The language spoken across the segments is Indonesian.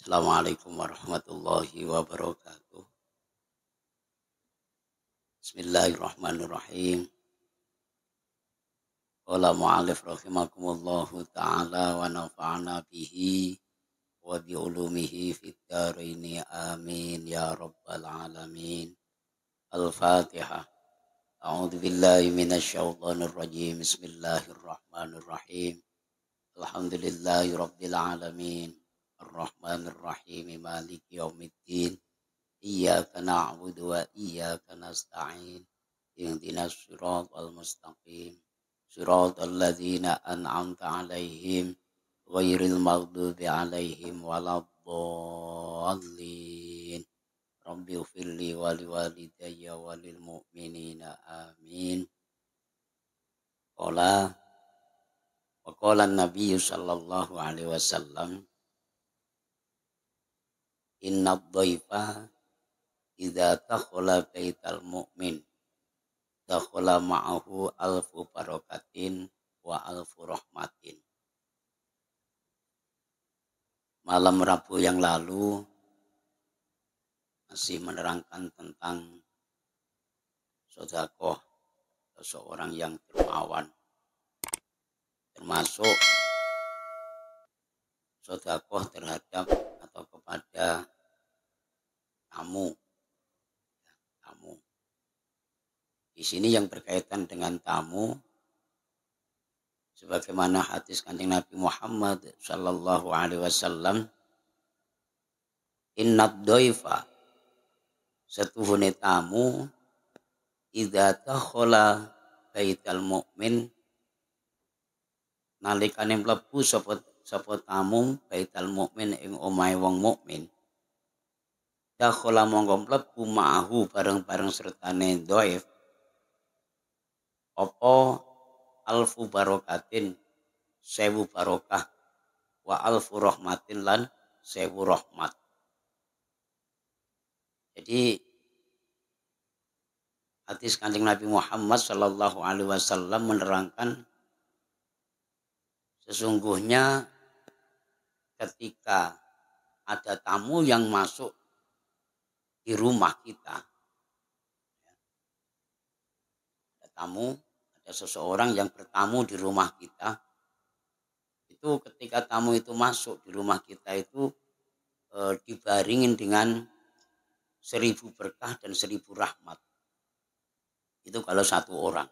Assalamualaikum warahmatullahi wabarakatuh. Bismillahirrahmanirrahim. Qala mu'alif rahimakumullahu ta'ala wa nafa'ana bihi wa bi ulumihi fid dharaini amin ya rabbal alamin. Al-Fatihah. A'udzu billahi minasy syaithanir rajim. Bismillahirrahmanirrahim. Alhamdulillahi rabbil alamin. Ar-Rahmanir Rahim. Maliki yaumiddin. Iyyaka na'budu wa iyyaka nasta'in. Ihdinas siratal mustaqim. Siratal ladzina an'amta 'alaihim ghairil maghdubi 'alaihim waladdallin. Rabbi ighfirli wa liwalidayya wa lil mu'minina amin. Qala an-nabiy sallallahu alaihi wasallam inna dhaifa idza takhala baital mu'min dakhala ma'ahu alfu barakatin wa alfu rahmatin. Malam Rabu yang lalu masih menerangkan tentang sedekah seseorang yang dermawan, termasuk sedekah terhadap atau kepada tamu. Di sini yang berkaitan dengan tamu, sebagaimana hadis Kanjeng Nabi Muhammad sallallahu alaihi wasallam, innad dhaifa, setuhune tamu, idza takhala baital mu'min, nalikane mlebu sapa tamu baital mu'min ing omahe wong mukmin, dakhala monggo mlebu ma'ahu bareng-bareng sertane dhaif apa alfu barokatin 1000 barokah wa alfu rahmatin lan 1000 rahmat. Jadi hadis Kanjeng Nabi Muhammad sallallahu alaihi wasallam menerangkan sesungguhnya ketika ada tamu yang masuk di rumah kita, ada seseorang yang bertamu di rumah kita, itu ketika tamu itu masuk di rumah kita itu dibaringin dengan 1000 berkah dan 1000 rahmat. Itu kalau satu orang.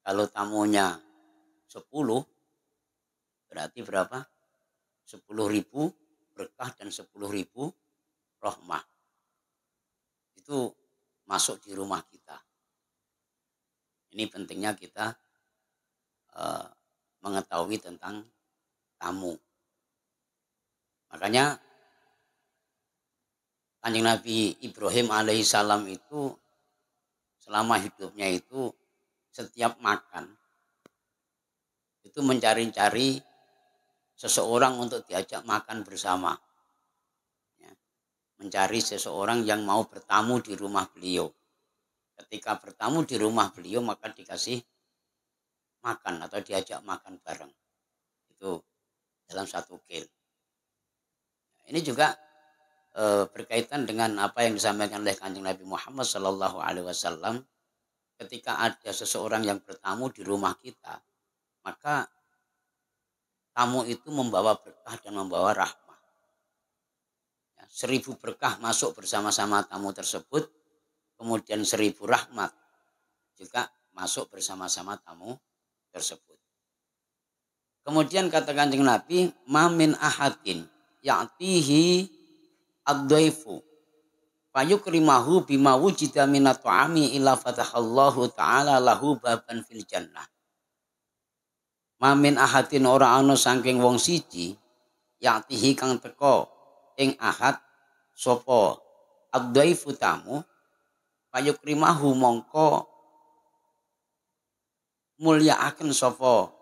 Kalau tamunya 10 berarti berapa? 10.000 berkah dan 10.000 rahmah. Itu masuk di rumah kita. Ini pentingnya kita mengetahui tentang tamu. Makanya Kanjeng Nabi Ibrahim alaihissalam itu selama hidupnya itu setiap makan itu mencari-cari seseorang untuk diajak makan bersama. Ya, mencari seseorang yang mau bertamu di rumah beliau. Ketika bertamu di rumah beliau maka dikasih makan atau diajak makan bareng. Itu dalam satu kil. Ini juga berkaitan dengan apa yang disampaikan oleh Kanjeng Nabi Muhammad sallallahu alaihi wasallam, ketika ada seseorang yang bertamu di rumah kita, maka tamu itu membawa berkah dan membawa rahmah. 1000 berkah masuk bersama-sama tamu tersebut, kemudian 1000 rahmat juga masuk bersama-sama tamu tersebut. Kemudian kata Kanjeng Nabi, mamin ahadin ya'tihi ad-dhaifu fayukrimahu bima wujida minat ta'ami illa fatahallahu ta'ala lahu baban fil jannah. Mamin ahadin ora ana saking wong siji ya'tihi kang teka ing ahad sapa ad-dhaifu tamu fayukrimahu mongko mulyakaken sapa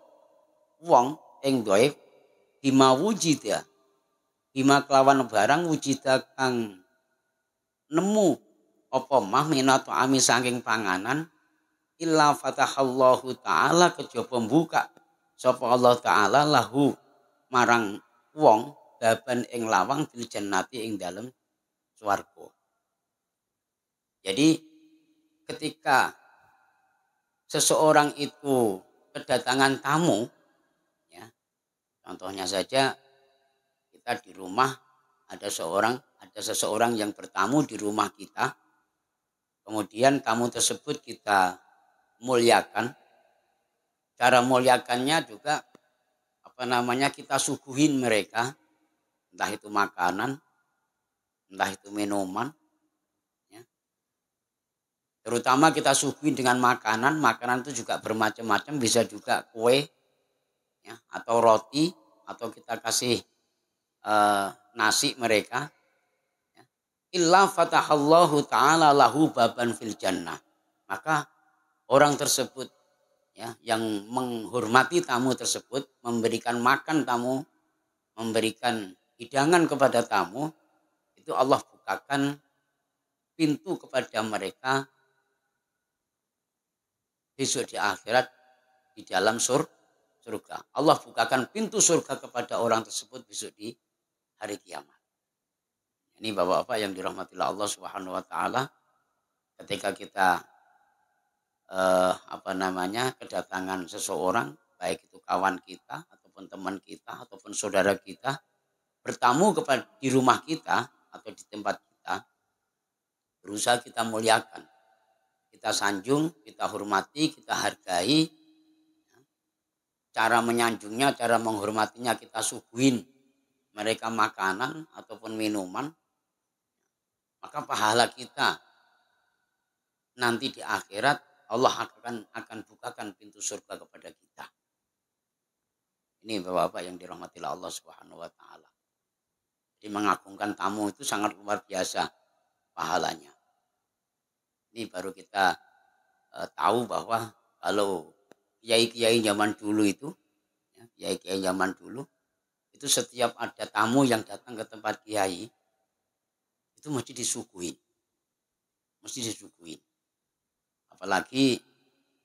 wong ing dhaif bima wujida, bima kelawan barang wujida kang nemu apa mah minato ami saking panganan illa fatahallahu ta'ala kejaba buka sapa Allah taala lahu marang wong baban ing lawang fil jannati ing dalem swarga. Jadi ketika seseorang itu kedatangan tamu, ya, contohnya saja kita di rumah ada seseorang yang bertamu di rumah kita, kemudian tamu tersebut kita muliakan. Cara muliakannya juga kita suguhin mereka, entah itu makanan, entah itu minuman, ya. Terutama kita suguhin dengan makanan itu juga bermacam-macam, bisa juga kue, ya, atau roti, atau kita kasih nasi mereka. Ya. Illa fatahallahu ta'ala lahu baban fil jannah. Maka orang tersebut, ya, yang menghormati tamu tersebut, memberikan makan tamu, memberikan hidangan kepada tamu, itu Allah bukakan pintu kepada mereka besok di akhirat di dalam surga. Allah bukakan pintu surga kepada orang tersebut besok di hari kiamat. Ini Bapak-bapak yang dirahmati Allah Subhanahu wa taala, ketika kita kedatangan seseorang, baik itu kawan kita ataupun teman kita ataupun saudara kita bertamu di rumah kita atau di tempat kita, berusaha kita muliakan, kita sanjung, kita hormati, kita hargai. Cara menyanjungnya, cara menghormatinya kita suguhin mereka makanan ataupun minuman, maka pahala kita nanti di akhirat Allah akan bukakan pintu surga kepada kita. Ini Bapak-bapak yang dirahmati Allah Subhanahu wa taala. Jadi mengagungkan tamu itu sangat luar biasa pahalanya. Ini baru kita tahu bahwa kalau kiai-kiai zaman dulu itu, ya, kiai-kiai zaman dulu itu setiap ada tamu yang datang ke tempat kiai itu mesti disuguhin. Apalagi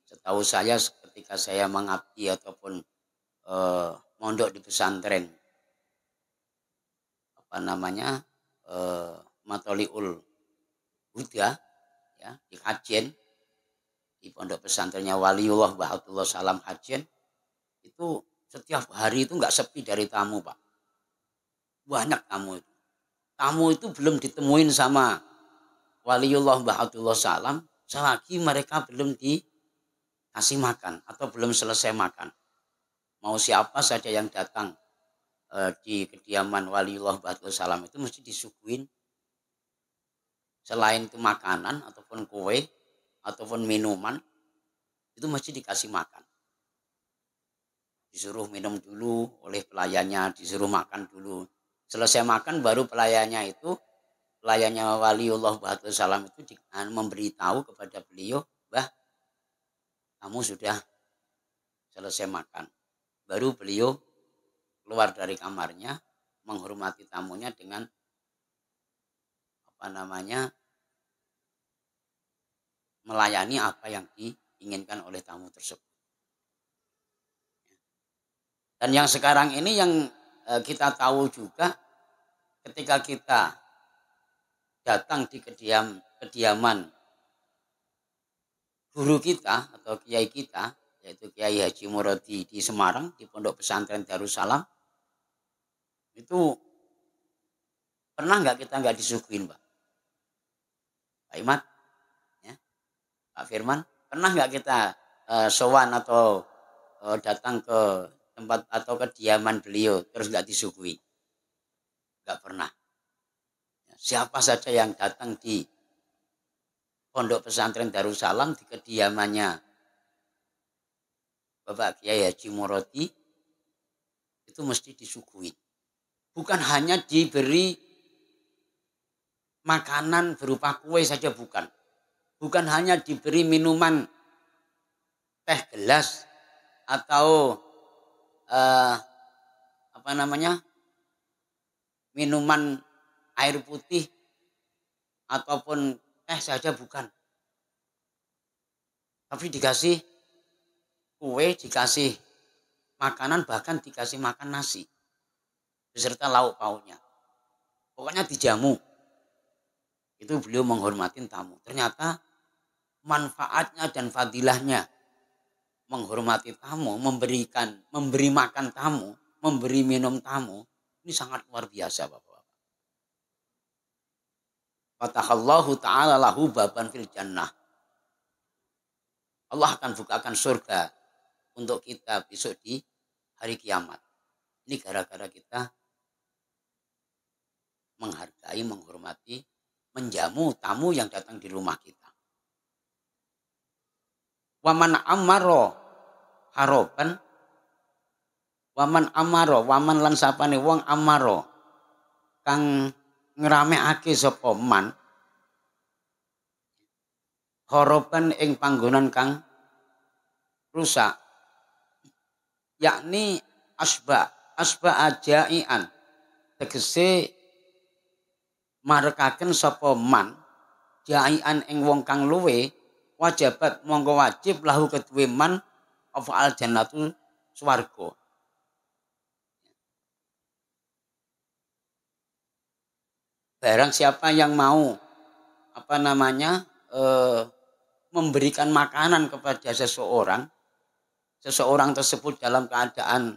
setahu saya ketika saya mengabdi ataupun mondok di pesantren Matoliul Huda, ya, di Kajen, di pondok pesantrennya Waliullah Bahatullah Salam Kajen, itu setiap hari itu nggak sepi dari tamu, Pak. Banyak tamu itu. Tamu itu belum ditemuin sama Waliullah Bahatullah Salam selagi mereka belum dikasih makan atau belum selesai makan. Mau siapa saja yang datang di kediaman Waliullah Bahatullah Salam itu mesti disuguhin, selain itu makanan ataupun kue ataupun minuman, itu mesti dikasih makan. Disuruh minum dulu oleh pelayannya, disuruh makan dulu. Selesai makan baru pelayannya Waliullah Bahatullah Salam itu memberitahu kepada beliau, "Bah, kamu sudah selesai makan." Baru beliau keluar dari kamarnya menghormati tamunya dengan melayani apa yang diinginkan oleh tamu tersebut. Dan yang sekarang ini yang kita tahu juga, ketika kita datang di kediaman guru kita atau kiai kita, yaitu Kiai Haji Muradi di Semarang di Pondok Pesantren Darussalam, itu pernah nggak disuguhin, Pak? Pak Imat, ya, Pak Firman, pernah nggak kita sowan atau datang ke tempat atau kediaman beliau terus nggak disuguhi? Nggak pernah. Siapa saja yang datang di Pondok Pesantren Darussalam di kediamannya Bapak Kiai Haji Muradi itu mesti disuguhi. Bukan hanya diberi makanan berupa kue saja, bukan. Bukan hanya diberi minuman teh gelas atau minuman air putih ataupun teh saja, bukan. Tapi dikasih kue, dikasih makanan, bahkan dikasih makan nasi. beserta lauk pauknya. Pokoknya dijamu. Itu beliau menghormatin tamu. Ternyata manfaatnya dan fadilahnya menghormati tamu, memberi makan tamu, memberi minum tamu, ini sangat luar biasa, Bapak-bapak. Fatahallahu ta'ala lahu baban fil jannah. Allah akan bukakan surga untuk kita besok di hari kiamat. Ini gara-gara kita menghargai, menghormati, menjamu tamu yang datang di rumah kita. Waman amaro haroban, waman lan sapane wong amaro kang ngramekake sapa man haroban ing panggonan kang rusak, yakni asba ajaian, tegese marekaken sapa man jaian ing wong kang luwe, wajabat mongko wajib lahu kedue man apa al jannatul swarga. Barang siapa yang mau memberikan makanan kepada seseorang tersebut dalam keadaan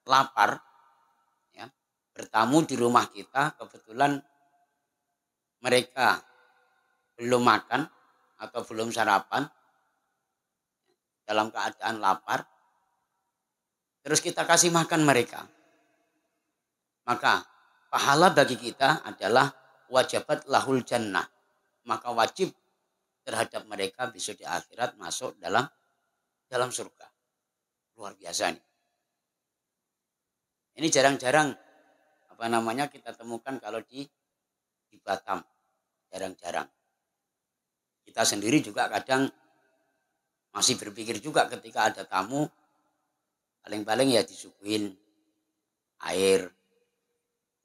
lapar, ya, bertamu di rumah kita, kebetulan mereka belum makan atau belum sarapan, dalam keadaan lapar, terus kita kasih makan mereka, maka pahala bagi kita adalah wajabat lahul jannah, maka wajib terhadap mereka besok di akhirat masuk dalam surga. Luar biasa nih. Ini jarang-jarang kita temukan kalau di Batam, jarang-jarang. Kita sendiri juga kadang masih berpikir juga ketika ada tamu, paling-paling ya disuguhin air,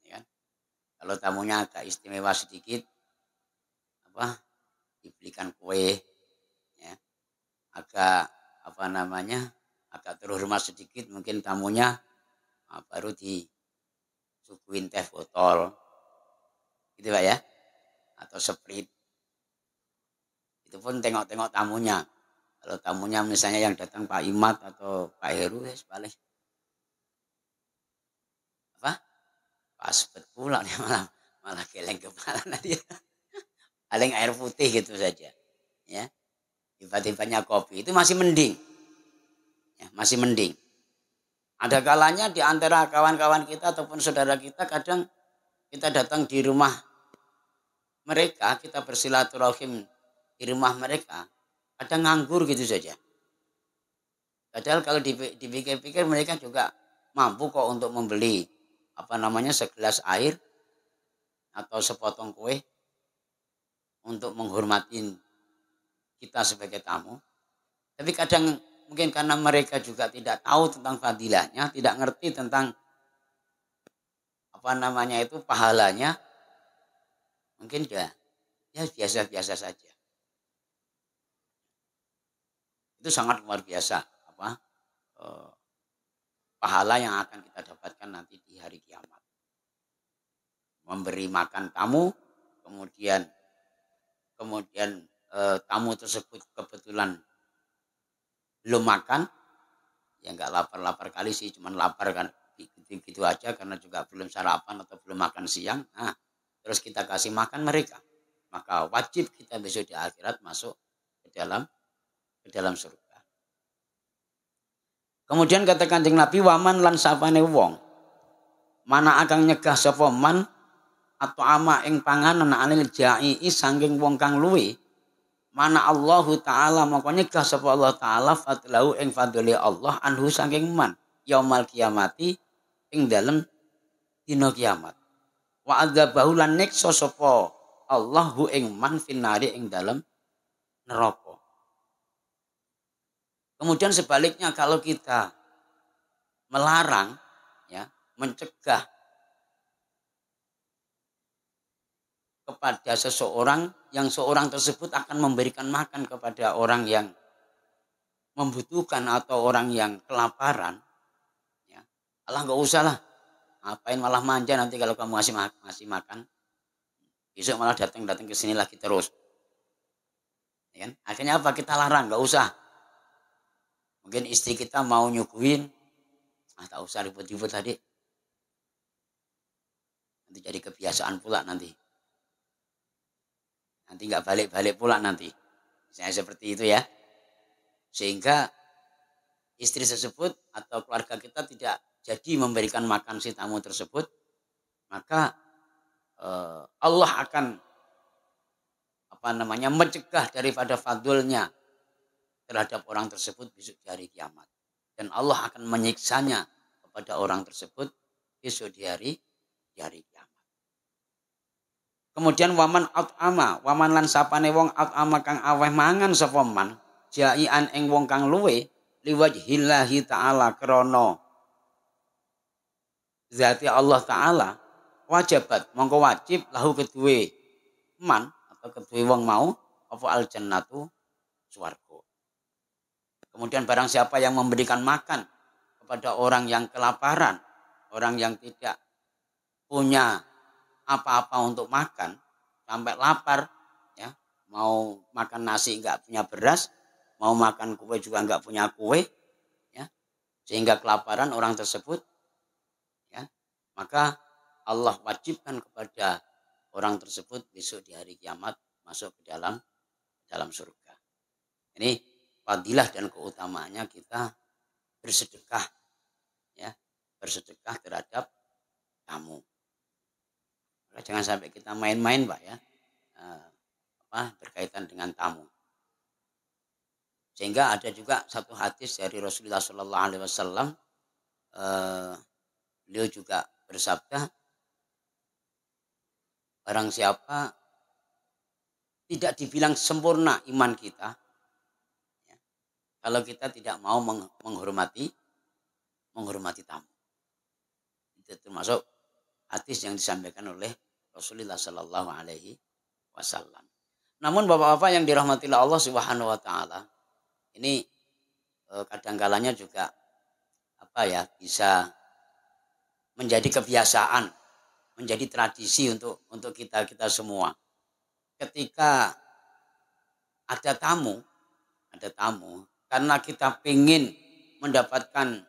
ya. Kalau tamunya agak istimewa sedikit, dibelikan kue, ya. Agak terhormat sedikit, mungkin tamunya baru disuguhin teh botol, gitu Pak ya, atau Sprite. Itu pun tengok-tengok tamunya. Kalau tamunya misalnya yang datang Pak Imat atau Pak Heru, ya balik. Pas pula nih malah geleng kepala nanti. Paling air putih gitu saja. Ya. Tiba-tibanya kopi itu masih mending. Ya, masih mending. Ada kalanya di antara kawan-kawan kita ataupun saudara kita, kadang kita datang di rumah mereka, kita bersilaturahim di rumah mereka, kadang nganggur gitu saja. Padahal kalau dipikir-pikir mereka juga mampu kok untuk membeli segelas air atau sepotong kue untuk menghormati kita sebagai tamu. Tapi kadang mungkin karena mereka juga tidak tahu tentang fadilahnya, tidak ngerti tentang pahalanya, mungkin ya biasa-biasa saja. Itu sangat luar biasa pahala yang akan kita dapatkan nanti di hari kiamat. Memberi makan tamu, kemudian tamu tersebut kebetulan belum makan, ya nggak lapar-lapar kali sih, cuman lapar kan gitu aja karena juga belum sarapan atau belum makan siang. Nah, terus kita kasih makan mereka, maka wajib kita besok di akhirat masuk ke dalam surga. Kemudian kata Kanjeng Nabi, waman lan sapane wong mana akan nyegah sapa man atau ama ing panganan anil jai sangking wong kang luwe, mana Allahu taala maka nyegah sapa Allah taala fadlahu ing fadli Allah anhu sangking man yaumal kiamati ing dalem dina kiamat. Wa adzabahu lan niksa sapa Allahu ing man finari ing dalem neraka. Kemudian sebaliknya kalau kita melarang, ya, mencegah kepada seseorang yang seorang tersebut akan memberikan makan kepada orang yang membutuhkan atau orang yang kelaparan, ya, Allah nggak usah lah Ngapain malah manja nanti kalau kamu ngasih makan. Besok malah datang ke sini lagi terus. Ya kan? Akhirnya apa? Kita larang, nggak usah. Mungkin istri kita mau nyuguhin, tak usah ribut-ribut tadi. Nanti jadi kebiasaan pula nanti. Nanti nggak balik-balik pula nanti. Misalnya seperti itu ya. Sehingga istri tersebut atau keluarga kita tidak jadi memberikan makan si tamu tersebut, maka Allah akan mencegah daripada fadlnya terhadap orang tersebut besok di hari kiamat. Dan Allah akan menyiksanya kepada orang tersebut besok di hari kiamat. Kemudian waman waman lan sapane wong at'ama kang aweh mangan sapa man, jaian ing wong kang luwe liwajhillahi ta'ala krana zati Allah Ta'ala, wajibat mongko wajib lahu kedue man atau kedue wong mau apa al jannatu swarga. Kemudian barang siapa yang memberikan makan kepada orang yang kelaparan, orang yang tidak punya apa-apa untuk makan, sampai lapar, ya, mau makan nasi enggak punya beras, mau makan kue juga enggak punya kue, ya, sehingga kelaparan orang tersebut, ya, maka Allah wajibkan kepada orang tersebut besok di hari kiamat masuk ke dalam surga. Ini fadilah dan keutamaannya kita bersedekah, ya, bersedekah terhadap tamu. Jangan sampai kita main-main, Pak, ya, berkaitan dengan tamu. Sehingga ada juga satu hadis dari Rasulullah Sallallahu Alaihi Wasallam, beliau juga bersabda, barang siapa tidak dibilang sempurna iman kita, ya, kalau kita tidak mau menghormati tamu. Itu termasuk hadis yang disampaikan oleh Rasulullah Sallallahu Alaihi Wasallam. Namun bapak-bapak yang dirahmati Allah Subhanahu Wa Taala, ini kadang-kalanya juga bisa menjadi kebiasaan, menjadi tradisi untuk kita semua. Ketika ada tamu, karena kita ingin mendapatkan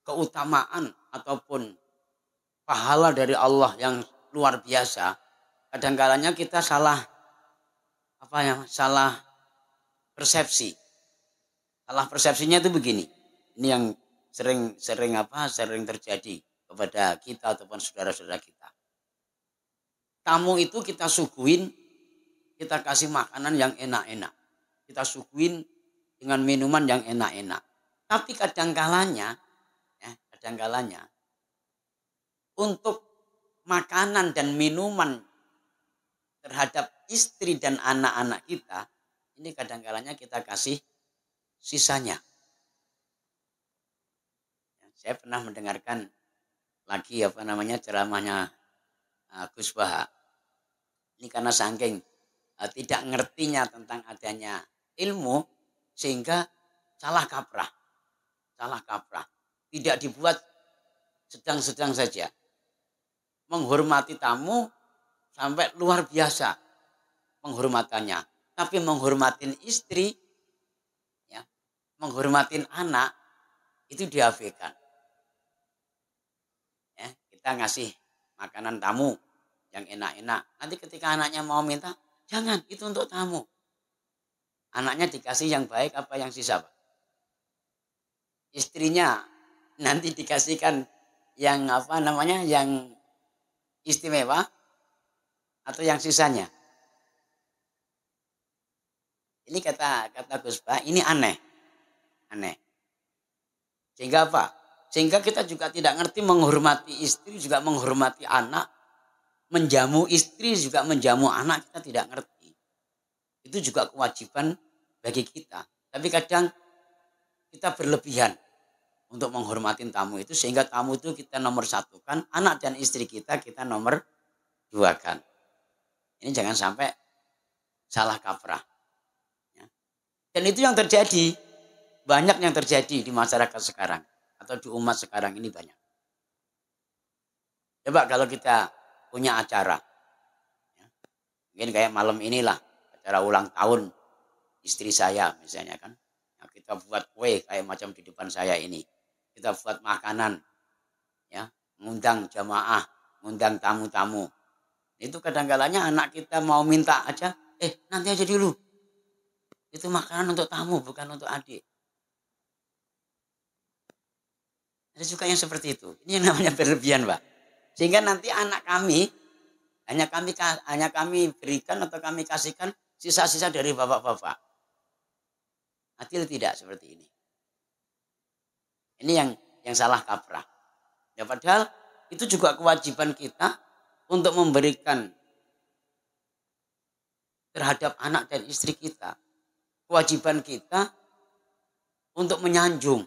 keutamaan ataupun pahala dari Allah yang luar biasa, kadang-kalanya kita salah persepsi. Salah persepsinya itu begini. Ini yang sering terjadi kepada kita ataupun saudara-saudara kita. Tamu itu kita suguhin, kita kasih makanan yang enak-enak. Kita suguhin dengan minuman yang enak-enak. Tapi kadang-kalanya untuk makanan dan minuman terhadap istri dan anak-anak kita, ini kadang-kalanya kita kasih sisanya. Saya pernah mendengarkan lagi ceramahnya Gus Baha. Ini karena saking tidak ngertinya tentang adanya ilmu sehingga salah kaprah. Tidak dibuat sedang-sedang saja. Menghormati tamu sampai luar biasa penghormatannya. Tapi menghormatin istri, ya, menghormatin anak itu diabaikan. Ya, kita ngasih makanan tamu yang enak-enak. Nanti ketika anaknya mau minta, jangan, itu untuk tamu. Anaknya dikasih yang baik apa yang sisa, Pak? Istrinya nanti dikasihkan yang yang istimewa atau yang sisanya. Ini kata Gus Bah, ini aneh. Sehingga apa? Sehingga kita juga tidak ngerti menghormati istri, juga menghormati anak, menjamu istri juga menjamu anak, kita tidak ngerti. Itu juga kewajiban bagi kita. Tapi kadang kita berlebihan untuk menghormati tamu itu, sehingga tamu itu kita nomor satukan, anak dan istri kita nomor duakan. Ini jangan sampai salah kaprah. Ya. Dan itu yang terjadi, banyak yang terjadi di masyarakat sekarang atau di umat sekarang ini banyak. Coba kalau kita punya acara, ya, mungkin kayak malam inilah, acara ulang tahun istri saya misalnya kan. Nah, kita buat kue kayak macam di depan saya ini. Kita buat makanan, ya, ngundang jamaah, ngundang tamu-tamu. Itu kadang-kalanya anak kita mau minta aja, nanti aja dulu. Itu makanan untuk tamu, bukan untuk adik. Ada juga yang seperti itu. Ini yang namanya berlebihan, Pak. Sehingga nanti anak kami hanya kami berikan atau kami kasihkan sisa-sisa dari bapak-bapak. Adil tidak seperti ini. Ini yang salah kaprah. Ya padahal itu juga kewajiban kita untuk memberikan terhadap anak dan istri kita. Kewajiban kita untuk menyanjung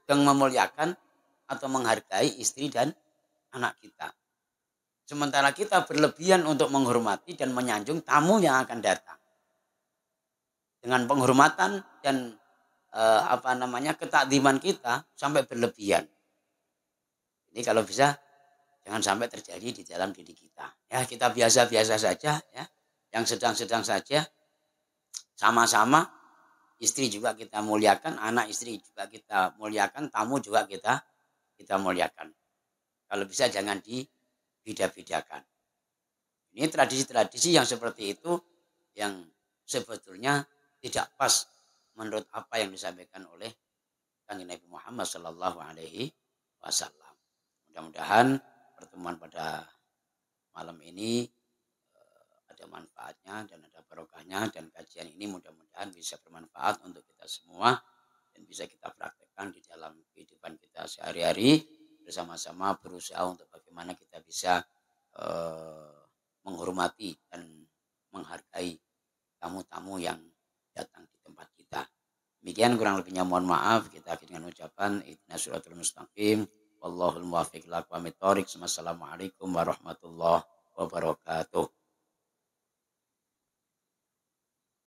dan memuliakan atau menghargai istri dan anak kita. Sementara kita berlebihan untuk menghormati dan menyanjung tamu yang akan datang. Dengan penghormatan dan ketakdiman kita sampai berlebihan. Ini kalau bisa jangan sampai terjadi di dalam diri kita. Ya, kita biasa-biasa saja ya. Yang sedang-sedang saja. Sama-sama istri juga kita muliakan, anak istri juga kita muliakan, tamu juga kita muliakan. Kalau bisa jangan dibeda-bedakan. Ini tradisi-tradisi yang seperti itu yang sebetulnya tidak pas menurut apa yang disampaikan oleh Kanjeng Nabi Muhammad Sallallahu Alaihi Wasallam. Mudah-mudahan pertemuan pada malam ini ada manfaatnya dan ada barokahnya, dan kajian ini mudah-mudahan bisa bermanfaat untuk kita semua dan bisa kita praktekkan di dalam kehidupan kita sehari-hari, bersama-sama berusaha untuk bagaimana kita bisa menghormati dan menghargai tamu-tamu yang datang di tempat kita. Demikian kurang lebihnya mohon maaf. Kita akhiri dengan ucapan ihdinas siratal mustaqim. Wallahul muwaffiq ila aqwamit thoriq. Wassalamualaikum warahmatullahi wabarakatuh.